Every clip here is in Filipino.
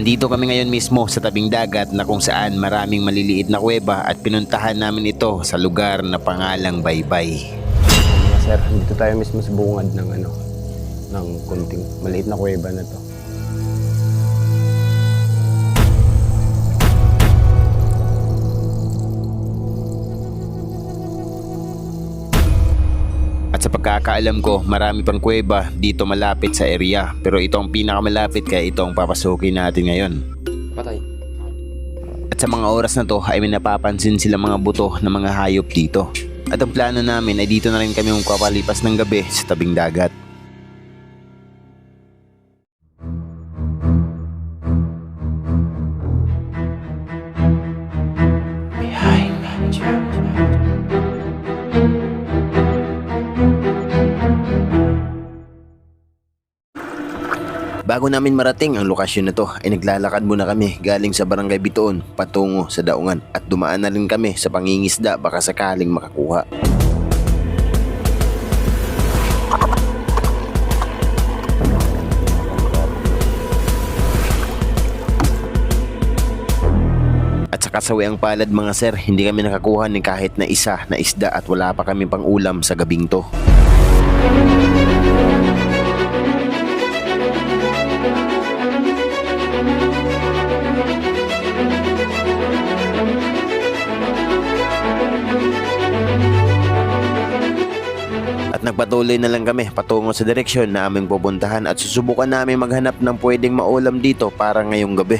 Andito kami ngayon mismo sa tabing dagat na kung saan maraming maliliit na kuweba at pinuntahan namin ito sa lugar na pangalang Baybay. Mga sir, dito tayo mismo sa bungad ng kunting maliit na kuweba na to. At sa pagkakaalam ko, marami pang kuweba dito malapit sa area. Pero ito ang pinakamalapit kaya ito ang papasukin natin ngayon. Patay. At sa mga oras na to ay may napapansin sila mga buto ng mga hayop dito. At ang plano namin ay dito na rin kami magpapalipas ng gabi sa tabing dagat. Bago namin marating ang lokasyon na to ay naglalakad muna kami galing sa Barangay Bitoon patungo sa Daungan at dumaan na rin kami sa pangingisda baka sakaling makakuha. At sa kasawiang palad mga sir, hindi kami nakakuha ng kahit na isa na isda at wala pa kami pang ulam sa gabing to. At nagpatuloy na lang kami patungo sa direksyon na aming pupuntahan at susubukan namin maghanap ng pwedeng maulam dito para ngayong gabi.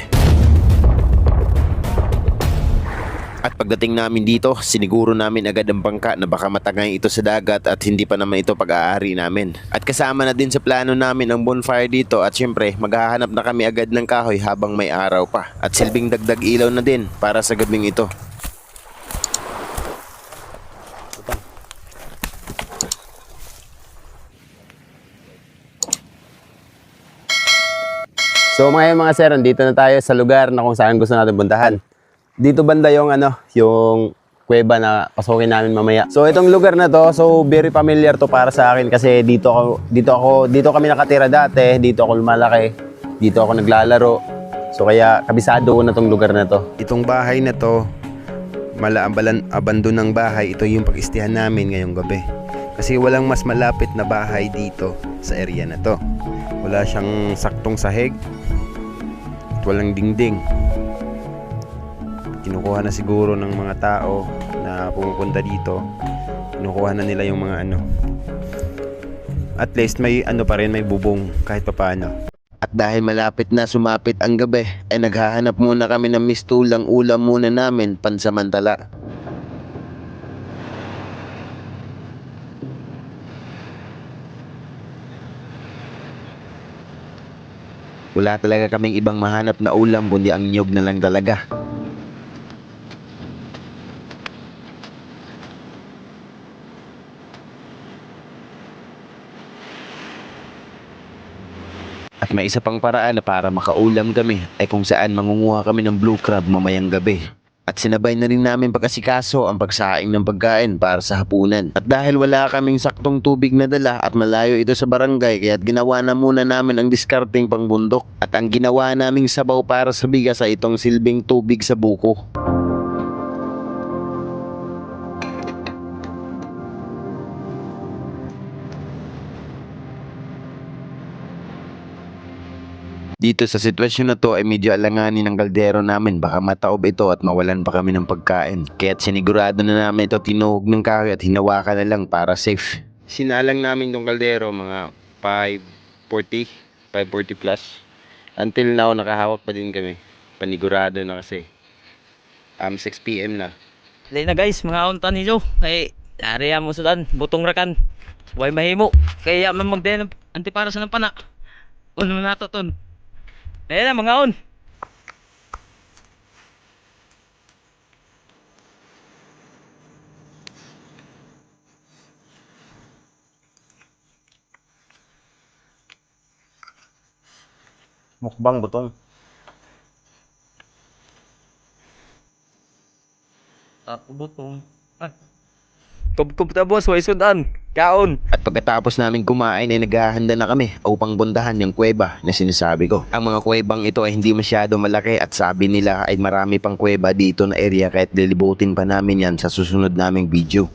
At pagdating namin dito, siniguro namin agad ang bangka na baka matagay ito sa dagat at hindi pa naman ito pag-aari namin. At kasama na din sa plano namin ang bonfire dito at syempre maghahanap na kami agad ng kahoy habang may araw pa. At silbing dagdag ilaw na din para sa gabing ito. So mga sir, dito na tayo sa lugar na kung saan gusto natin puntahan. Dito banda yung yung kuweba na pasukin namin mamaya. So itong lugar na to, so very familiar to para sa akin kasi dito kami nakatira dati, dito ako lumalaki, dito ako naglalaro. So kaya kabisado ko na tong lugar na to. Itong bahay na to, abandon ng bahay, ito yung pag-istihan namin ngayong gabi. Kasi walang mas malapit na bahay dito sa area na to. Wala siyang saktong sahig at walang dingding. Kinukuha na siguro ng mga tao na pumupunta dito. Kinukuha na nila yung mga At least may pa rin, may bubong kahit papaano. At dahil malapit na sumapit ang gabi, ay naghahanap muna kami ng mistulang ulam muna namin pansamantala. Wala talaga kaming ibang mahanap na ulam kundi ang niyog na lang talaga. At may isa pang paraan na para makaulam kami ay kung saan mangunguha kami ng blue crab mamayang gabi. At sinabay na rin namin pag-asikaso ang pagsaing ng pagkain para sa hapunan. At dahil wala kaming saktong tubig na dala at malayo ito sa barangay, kaya't ginawa na muna namin ang diskarting pangbundok. At ang ginawa naming sabaw para sa bigas ay itong silbing tubig sa buko. Dito sa sitwasyon na to ay medyo alanganin ng kaldero namin, baka mataob ito at mawalan pa kami ng pagkain. Kaya't sinigurado na namin ito tinuhog ng kahoy at hinawakan na lang para safe. Sinalang namin tong kaldero mga 540 plus. Until now nakahawak pa din kami. Panigurado na kasi 6 PM na. Lay na guys, mga untan ninyo. Kay area mo sudan, butong rakan. Way mahimo. Kaya man magden antipara sa ng pana. Uno na to ton. Lay na mga on. Mukbang butong. Butong. Kub ta boss, way sudan. Kaon. At pagkatapos namin kumain ay naghahanda na kami upang bundahan yung kuweba na sinasabi ko. Ang mga kuwebang ito ay hindi masyado malaki at sabi nila ay marami pang kuweba dito na area kahit lilibutin pa namin yan sa susunod naming video.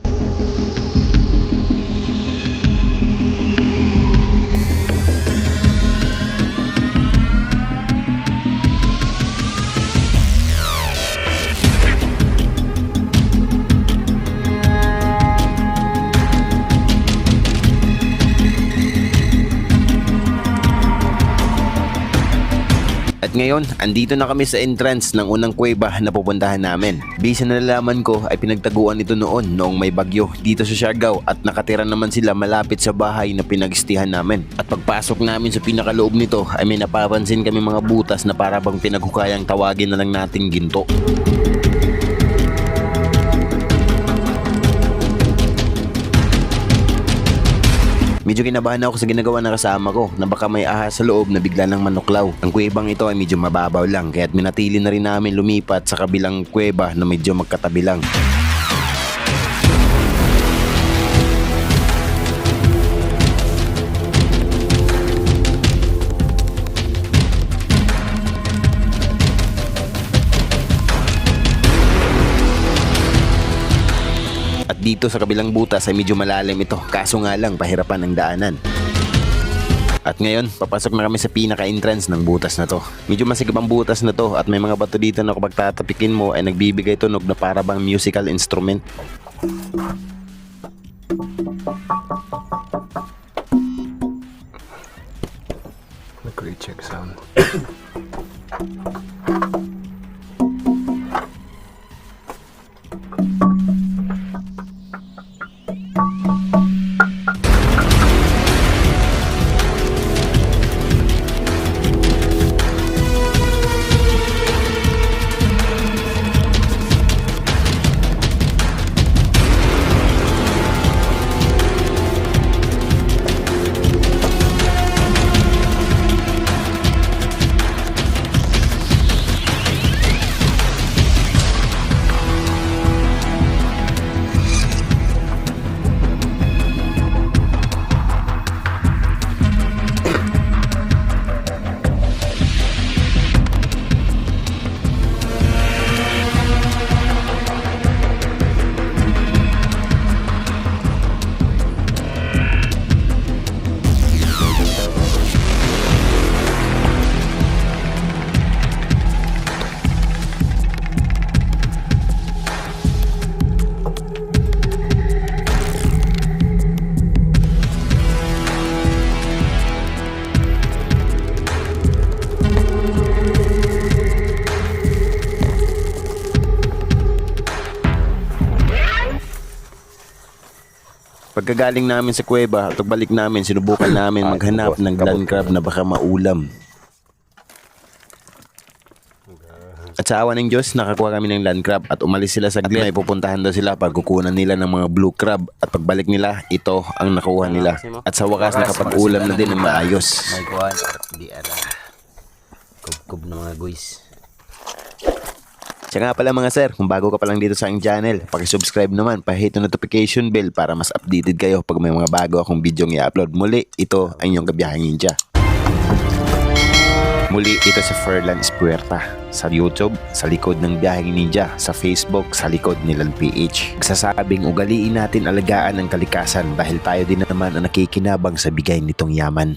At ngayon, andito na kami sa entrance ng unang kuweba na pupuntahan namin. Bisa na nalaman ko ay pinagtaguan ito noong may bagyo dito sa Siargao at nakatira naman sila malapit sa bahay na pinag-istihan namin. At pagpasok namin sa pinakaloob nito ay may napapansin kami mga butas na para bang pinaghukayang tawagin na lang nating ginto. Medyo kinabahan ako sa ginagawa ng kasama ko na baka may ahas sa loob na bigla ng manuklaw. Ang kuwebang ito ay medyo mababaw lang kaya't minatili na rin namin lumipat sa kabilang kuweba na medyo magkatabi lang. At dito sa kabilang butas ay medyo malalim ito, kaso nga lang pahirapan ang daanan. At ngayon, papasok na kami sa pinaka-entrance ng butas na to. Medyo masigab ang butas na to at may mga bato dito na kapag tatapikin mo ay nagbibigay tunog na para bang musical instrument. Great check sound. Pagkagaling namin sa kuweba at pagbalik namin, sinubukan namin maghanap ng land crab na baka maulam. At sa awa ng Diyos, nakakuha kami ng land crab at umalis sila saglit. May pupuntahan daw sila pagkukunan nila ng mga blue crab at pagbalik nila, ito ang nakuha nila. At sa wakas, nakapag-ulam na din ng maayos. May kuhan, di ara. Kub-kub na mga guys. Siya nga pala mga sir, kung bago ka pa lang dito sa aking channel, pakisubscribe naman, pahit yung notification bell para mas updated kayo pag may mga bago akong video i-upload. Muli, ito ang inyong kabiyahang ninja. Muli, ito sa Ferlan Espuerta. Sa YouTube, sa likod ng Biyaheng Ninja. Sa Facebook, sa likod nilang PH. Nagsasabing ugaliin natin alagaan ng kalikasan dahil tayo din naman ang nakikinabang sa bigay nitong yaman.